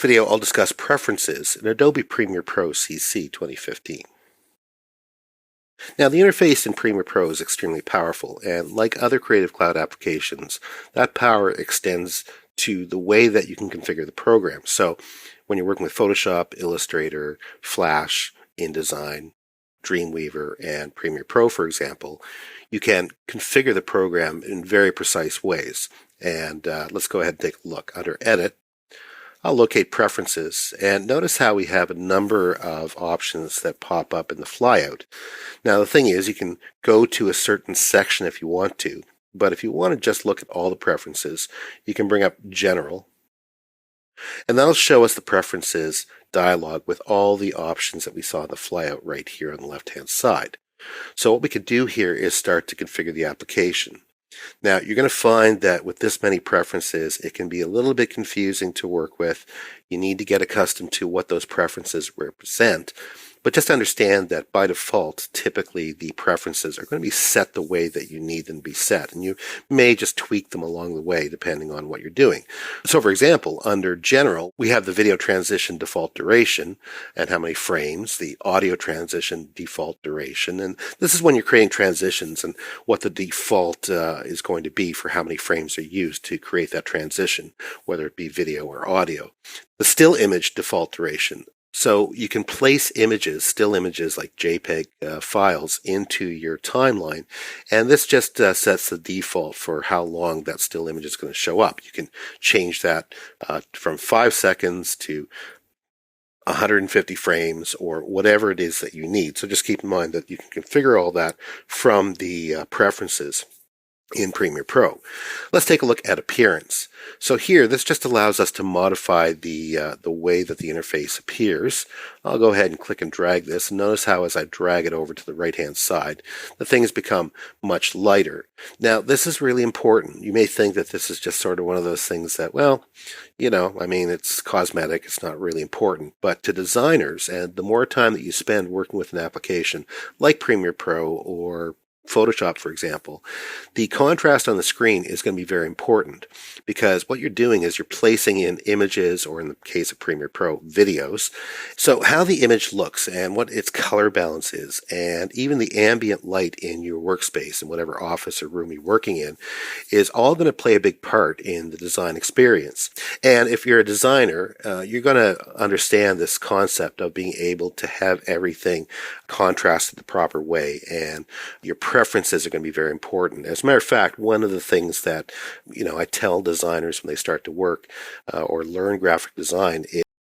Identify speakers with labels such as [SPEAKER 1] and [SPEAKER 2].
[SPEAKER 1] Video, I'll discuss preferences in Adobe Premiere Pro CC 2015. Now, the interface in Premiere Pro is extremely powerful, and like other Creative Cloud applications, that power extends to the way that you can configure the program. So when you're working with Photoshop, Illustrator, Flash, InDesign, Dreamweaver, and Premiere Pro, for example, you can configure the program in very precise ways. And let's go ahead and take a look. Under Edit, I'll locate Preferences, and notice how we have a number of options that pop up in the flyout. Now, the thing is, you can go to a certain section if you want to, but if you want to just look at all the preferences, you can bring up General, and that'll show us the Preferences dialog with all the options that we saw in the flyout right here on the left-hand side. So what we could do here is start to configure the application. Now, you're going to find that with this many preferences, it can be a little bit confusing to work with. You need to get accustomed to what those preferences represent. But just understand that by default, typically the preferences are going to be set the way that you need them to be set. And you may just tweak them along the way depending on what you're doing. So for example, under General, we have the video transition default duration and how many frames, the audio transition default duration. And this is when you're creating transitions and what the default is going to be for how many frames are used to create that transition, whether it be video or audio. The still image default duration. So you can place images, still images like JPEG files into your timeline, and this just sets the default for how long that still image is going to show up. You can change that from 5 seconds to 150 frames or whatever it is that you need. So just keep in mind that you can configure all that from the preferences in Premiere Pro. Let's take a look at appearance. So here, this just allows us to modify the way that the interface appears. I'll go ahead and click and drag this, and notice how as I drag it over to the right-hand side, the thing has become much lighter. Now, this is really important. You may think that this is just sort of one of those things that, well, I mean, it's cosmetic, it's not really important. But to designers, and the more time that you spend working with an application like Premiere Pro or Photoshop, for example, the contrast on the screen is going to be very important because what you're doing is you're placing in images, or in the case of Premiere Pro, videos. So how the image looks and what its color balance is, and even the ambient light in your workspace and whatever office or room you're working in, is all going to play a big part in the design experience. And if you're a designer, you're going to understand this concept of being able to have everything contrasted the proper way, and your preferences are going to be very important. As a matter of fact, one of the things that I tell designers when they start to work or learn graphic design